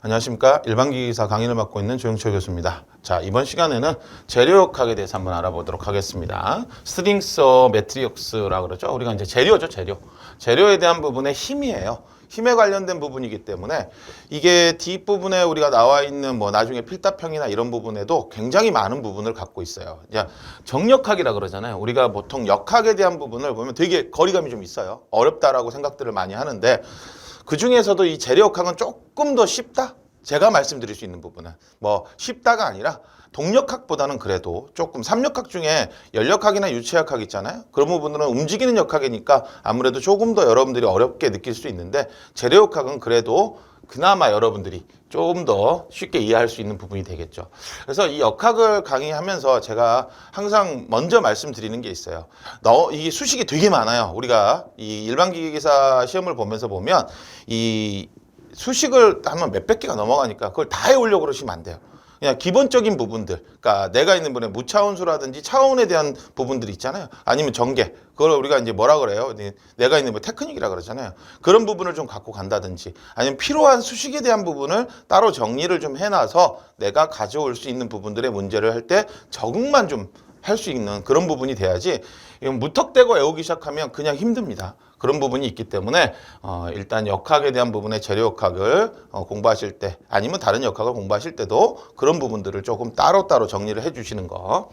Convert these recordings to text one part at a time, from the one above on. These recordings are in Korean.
안녕하십니까. 일반기기사 강의를 맡고 있는 조영철 교수입니다. 자, 이번 시간에는 재료역학에 대해서 한번 알아보도록 하겠습니다. 스트링스 매트릭스라고 그러죠. 우리가 이제 재료죠, 재료. 재료에 대한 부분의 힘이에요. 힘에 관련된 부분이기 때문에 이게 뒷부분에 우리가 나와 있는 뭐 나중에 필답형이나 이런 부분에도 굉장히 많은 부분을 갖고 있어요. 이제 정역학이라 그러잖아요. 우리가 보통 역학에 대한 부분을 보면 되게 거리감이 좀 있어요. 어렵다라고 생각들을 많이 하는데 그 중에서도 이 재료역학은 조금 더 쉽다? 제가 말씀드릴 수 있는 부분은 뭐 쉽다가 아니라 동역학보다는 그래도 조금 삼역학 중에 열역학이나 유체역학 있잖아요. 그런 부분들은 움직이는 역학이니까 아무래도 조금 더 여러분들이 어렵게 느낄 수 있는데 재료역학은 그래도 그나마 여러분들이 조금 더 쉽게 이해할 수 있는 부분이 되겠죠. 그래서 이 역학을 강의하면서 제가 항상 먼저 말씀드리는 게 있어요. 이게 수식이 되게 많아요. 우리가 이 일반기기사 시험을 보면서 보면 이 수식을 하면 몇백 개가 넘어가니까 그걸 다 외우려고 그러시면 안 돼요. 그냥 기본적인 부분들, 그러니까 내가 있는 분의 무차원수라든지 차원에 대한 부분들이 있잖아요. 아니면 전개, 그걸 우리가 이제 뭐라 그래요? 내가 있는 뭐 테크닉이라 그러잖아요. 그런 부분을 좀 갖고 간다든지, 아니면 필요한 수식에 대한 부분을 따로 정리를 좀 해놔서 내가 가져올 수 있는 부분들의 문제를 할 때 적응만 좀 할 수 있는 그런 부분이 돼야지 무턱대고 외우기 시작하면 그냥 힘듭니다. 그런 부분이 있기 때문에 일단 역학에 대한 부분의 재료역학을 공부하실 때 아니면 다른 역학을 공부하실 때도 그런 부분들을 조금 따로따로 정리를 해주시는 거.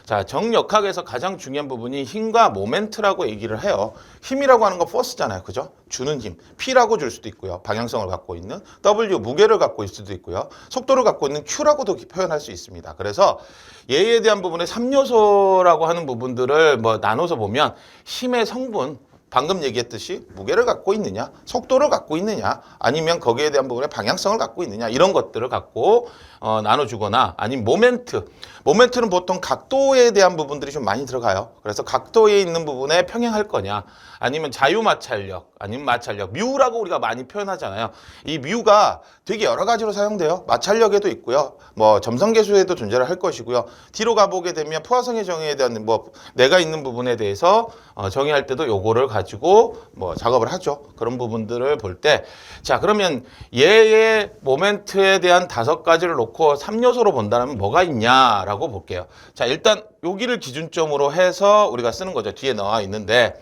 자, 정역학에서 가장 중요한 부분이 힘과 모멘트라고 얘기를 해요. 힘이라고 하는 건 포스잖아요. 그죠? 주는 힘. P라고 줄 수도 있고요. 방향성을 갖고 있는. W, 무게를 갖고 있을 수도 있고요. 속도를 갖고 있는 Q라고도 표현할 수 있습니다. 그래서 얘에 대한 부분의 3요소라고 하는 부분들을 뭐 나눠서 보면 힘의 성분, 방금 얘기했듯이 무게를 갖고 있느냐, 속도를 갖고 있느냐, 아니면 거기에 대한 부분의 방향성을 갖고 있느냐, 이런 것들을 갖고 나눠주거나, 아니면 모멘트. 모멘트는 보통 각도에 대한 부분들이 좀 많이 들어가요. 그래서 각도에 있는 부분에 평행할 거냐, 아니면 자유마찰력, 아니면 마찰력, 뮤라고 우리가 많이 표현하잖아요. 이 뮤가 되게 여러 가지로 사용돼요. 마찰력에도 있고요. 뭐 점성계수에도 존재를 할 것이고요. 뒤로 가보게 되면 포화성의 정의에 대한 뭐 내가 있는 부분에 대해서 정의할 때도 요거를 가지고 뭐 작업을 하죠. 그런 부분들을 볼 때, 자, 그러면 얘의 모멘트에 대한 5가지를 놓고 3요소로 본다면 뭐가 있냐라고 볼게요. 자, 일단 여기를 기준점으로 해서 우리가 쓰는 거죠. 뒤에 나와 있는데,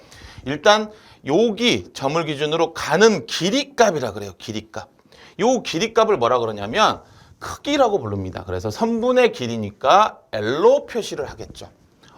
일단 여기 점을 기준으로 가는 길이값이라 그래요. 길이값. 요 길이값을 뭐라 그러냐면 크기라고 부릅니다. 그래서 선분의 길이니까 L로 표시를 하겠죠.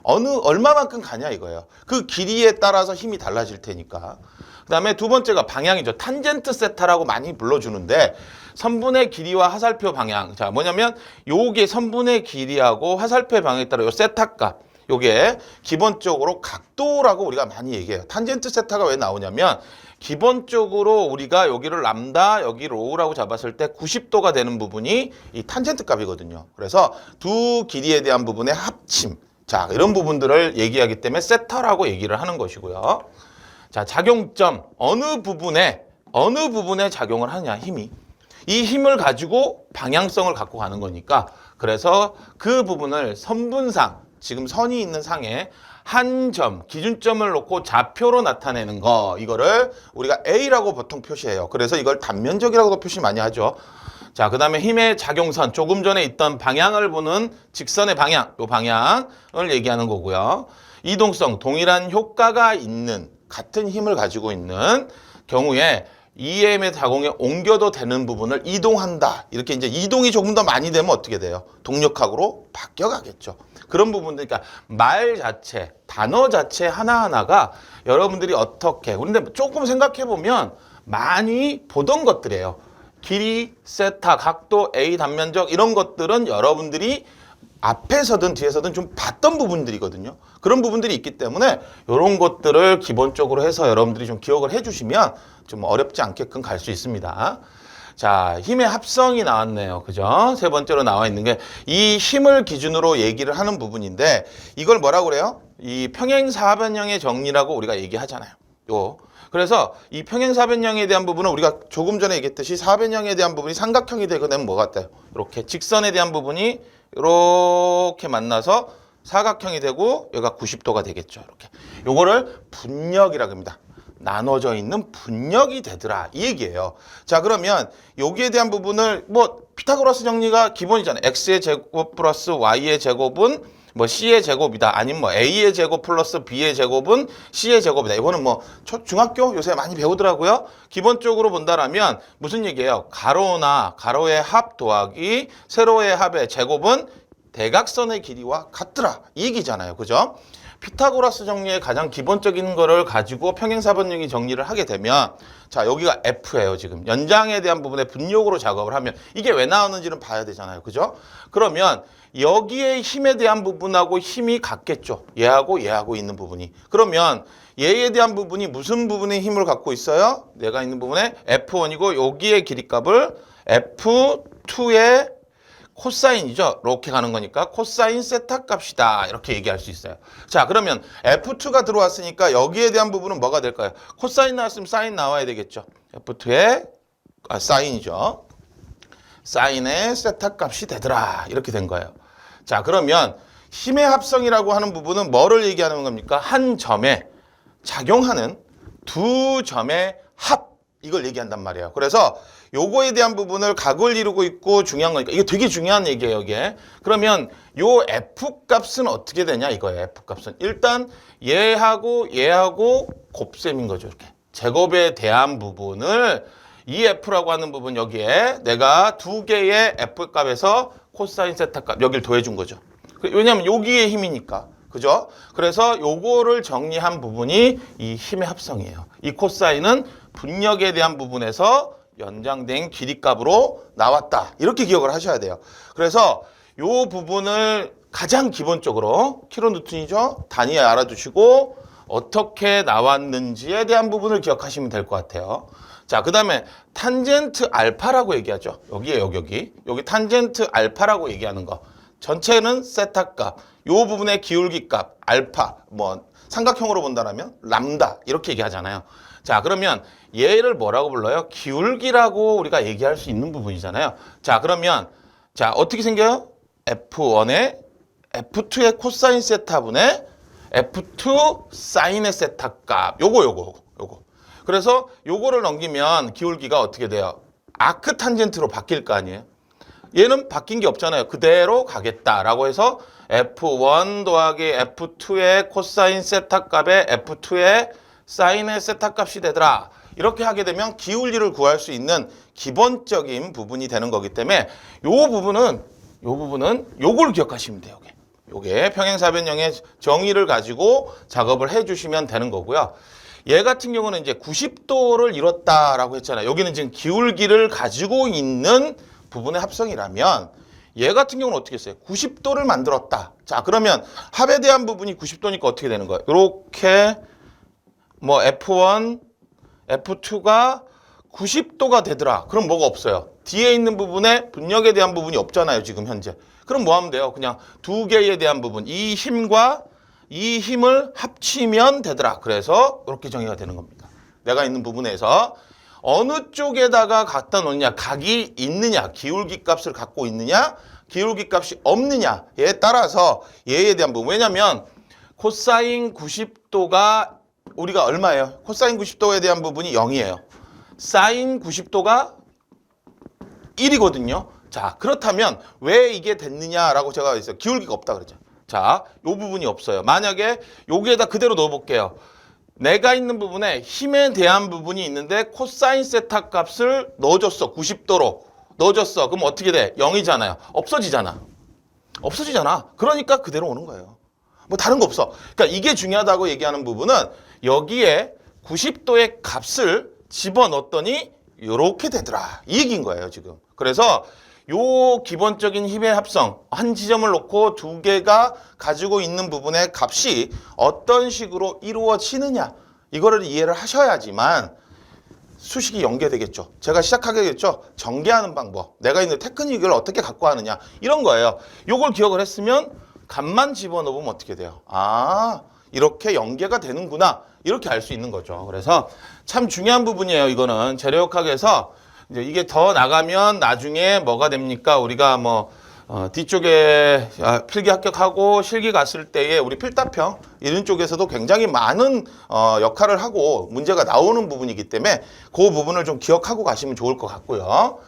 얼마만큼 가냐 이거예요. 그 길이에 따라서 힘이 달라질 테니까. 그 다음에 두 번째가 방향이죠. 탄젠트 세타라고 많이 불러주는데 선분의 길이와 화살표 방향. 자, 뭐냐면 요게 선분의 길이하고 화살표 방향에 따라 요 세타 값. 요게 기본적으로 각도라고 우리가 많이 얘기해요. 탄젠트 세타가 왜 나오냐면 기본적으로 우리가 여기를 람다, 여기 로우라고 잡았을 때 90도가 되는 부분이 이 탄젠트 값이거든요. 그래서 두 길이에 대한 부분의 합침. 자, 이런 부분들을 얘기하기 때문에 세타라고 얘기를 하는 것이고요. 자, 작용점. 어느 부분에 작용을 하냐, 힘이. 이 힘을 가지고 방향성을 갖고 가는 거니까 그래서 그 부분을 선분상, 지금 선이 있는 상에 한 점, 기준점을 놓고 좌표로 나타내는 거, 이거를 우리가 A라고 보통 표시해요. 그래서 이걸 단면적이라고도 표시 많이 하죠. 자, 그 다음에 힘의 작용선, 조금 전에 있던 방향을 보는 직선의 방향, 이 방향을 얘기하는 거고요. 이동성, 동일한 효과가 있는 같은 힘을 가지고 있는 경우에 EM의 작용에 옮겨도 되는 부분을 이동한다. 이렇게 이제 이동이 조금 더 많이 되면 어떻게 돼요? 동력학으로 바뀌어가겠죠. 그런 부분들, 그러니까 말 자체, 단어 자체 하나하나가 여러분들이 어떻게, 그런데 조금 생각해 보면 많이 보던 것들이에요. 길이, 세타, 각도, A 단면적 이런 것들은 여러분들이 앞에서든 뒤에서든 좀 봤던 부분들이거든요. 그런 부분들이 있기 때문에 이런 것들을 기본적으로 해서 여러분들이 좀 기억을 해주시면 좀 어렵지 않게끔 갈 수 있습니다. 자, 힘의 합성이 나왔네요. 그죠? 세 번째로 나와 있는 게 이 힘을 기준으로 얘기를 하는 부분인데 이걸 뭐라고 그래요? 이 평행사변형의 정리라고 우리가 얘기하잖아요. 그래서 이 평행사변형에 대한 부분은 우리가 조금 전에 얘기했듯이 사변형에 대한 부분이 삼각형이 되게 되면 뭐 같아요? 이렇게 직선에 대한 부분이 이렇게 만나서 사각형이 되고 여기가 90도가 되겠죠. 이렇게. 요거를 분력이라고 합니다. 나눠져 있는 분력이 되더라 이 얘기예요. 자 그러면 여기에 대한 부분을 뭐 피타고라스 정리가 기본이잖아요. x의 제곱 플러스 y의 제곱은 뭐 c의 제곱이다. 아니면 뭐 a의 제곱 플러스 b의 제곱은 c의 제곱이다. 이거는 뭐 중학교 요새 많이 배우더라고요. 기본적으로 본다라면 무슨 얘기예요? 가로나 가로의 합 더하기 세로의 합의 제곱은 대각선의 길이와 같더라 이 얘기잖아요. 그죠? 피타고라스 정리의 가장 기본적인 거를 가지고 평행사변형이 정리를 하게 되면 자 여기가 F예요. 지금 연장에 대한 부분에 분력으로 작업을 하면 이게 왜 나오는지는 봐야 되잖아요. 그죠? 그러면 여기에 힘에 대한 부분하고 힘이 같겠죠. 얘하고 있는 부분이. 그러면 얘에 대한 부분이 무슨 부분의 힘을 갖고 있어요? 내가 있는 부분에 F1이고 여기에 길이값을 F2의 코사인이죠. 이렇게 가는 거니까 코사인 세타 값이다. 이렇게 얘기할 수 있어요. 자 그러면 F2가 들어왔으니까 여기에 대한 부분은 뭐가 될까요? 코사인 나왔으면 사인 나와야 되겠죠. F2의 사인이죠. 사인의 세타 값이 되더라. 이렇게 된 거예요. 자 그러면 힘의 합성이라고 하는 부분은 뭐를 얘기하는 겁니까? 한 점에 작용하는 두 점의 합. 이걸 얘기한단 말이에요. 그래서 요거에 대한 부분을 각을 이루고 있고 중요한 거니까 이게 되게 중요한 얘기예요. 이게. 그러면 요 F값은 어떻게 되냐 이거예요. F값은. 일단 얘하고 곱셈인 거죠. 이렇게. 제곱에 대한 부분을 이 F라고 하는 부분 여기에 내가 두 개의 F값에서 코사인 세타 값 여기를 더해준 거죠. 왜냐하면 여기에 힘이니까. 그죠? 그래서 요거를 정리한 부분이 이 힘의 합성이에요. 이 코사인은 분력에 대한 부분에서 연장된 길이값으로 나왔다. 이렇게 기억을 하셔야 돼요. 그래서 요 부분을 가장 기본적으로 킬로뉴턴이죠. 단위 알아두시고 어떻게 나왔는지에 대한 부분을 기억하시면 될 것 같아요. 자, 그 다음에 탄젠트 알파라고 얘기하죠. 여기에요, 여기. 여기 탄젠트 알파라고 얘기하는 거. 전체는 세타 값, 요 부분의 기울기 값, 알파, 뭐 삼각형으로 본다면 람다 이렇게 얘기하잖아요. 자 그러면 얘를 뭐라고 불러요? 기울기라고 우리가 얘기할 수 있는 부분이잖아요. 자 그러면 자 어떻게 생겨요? F1의 F2의 코사인 세타분의 F2 사인의 세타 값 요거. 그래서 요거를 넘기면 기울기가 어떻게 돼요? 아크 탄젠트로 바뀔 거 아니에요? 얘는 바뀐 게 없잖아요. 그대로 가겠다라고 해서 F1 더하기 F2의 코사인 세타 값에 F2의 사인의 세타 값이 되더라. 이렇게 하게 되면 기울기를 구할 수 있는 기본적인 부분이 되는 거기 때문에 요 부분은 요걸 기억하시면 돼요. 요게 평행사변형의 정의를 가지고 작업을 해주시면 되는 거고요. 얘 같은 경우는 이제 90도를 이뤘다라고 했잖아요. 여기는 지금 기울기를 가지고 있는 부분의 합성이라면 얘 같은 경우는 어떻게 했어요? 90도를 만들었다. 자 그러면 합에 대한 부분이 90도니까 어떻게 되는 거예요? 이렇게 뭐 F1, F2가 90도가 되더라. 그럼 뭐가 없어요? 뒤에 있는 부분에 분력에 대한 부분이 없잖아요. 지금 현재. 그럼 뭐 하면 돼요? 그냥 두 개에 대한 부분, 이 힘과 이 힘을 합치면 되더라. 그래서 이렇게 정의가 되는 겁니다. 내가 있는 부분에서 어느 쪽에다가 갖다 놓느냐, 각이 있느냐, 기울기 값을 갖고 있느냐, 기울기 값이 없느냐에 따라서 얘에 대한 부분. 왜냐면 코사인 90도가 우리가 얼마예요? 코사인 90도에 대한 부분이 0이에요. 사인 90도가 1이거든요. 자, 그렇다면 왜 이게 됐느냐라고 제가 있어요. 기울기가 없다 그랬죠. 자, 요 부분이 없어요. 만약에 여기에다 그대로 넣어볼게요. 내가 있는 부분에 힘에 대한 부분이 있는데 코사인 세타 값을 넣어줬어. 90도로 넣어줬어. 그럼 어떻게 돼? 0이잖아요. 없어지잖아. 그러니까 그대로 오는 거예요. 뭐 다른 거 없어. 그러니까 이게 중요하다고 얘기하는 부분은 여기에 90도의 값을 집어넣었더니 이렇게 되더라. 이 얘기인 거예요, 지금. 그래서 요 기본적인 힘의 합성, 한 지점을 놓고 두 개가 가지고 있는 부분의 값이 어떤 식으로 이루어지느냐, 이거를 이해를 하셔야지만 수식이 연계되겠죠. 제가 시작하게 되겠죠. 전개하는 방법, 내가 있는 테크닉을 어떻게 갖고 하느냐, 이런 거예요. 요걸 기억을 했으면 값만 집어넣으면 어떻게 돼요? 아, 이렇게 연계가 되는구나, 이렇게 알 수 있는 거죠. 그래서 참 중요한 부분이에요. 이거는 재료역학에서 이제 이게 더 나가면 나중에 뭐가 됩니까? 우리가 뭐 뒤쪽에 필기 합격하고 실기 갔을 때에 우리 필답형 이런 쪽에서도 굉장히 많은 역할을 하고 문제가 나오는 부분이기 때문에 그 부분을 좀 기억하고 가시면 좋을 것 같고요.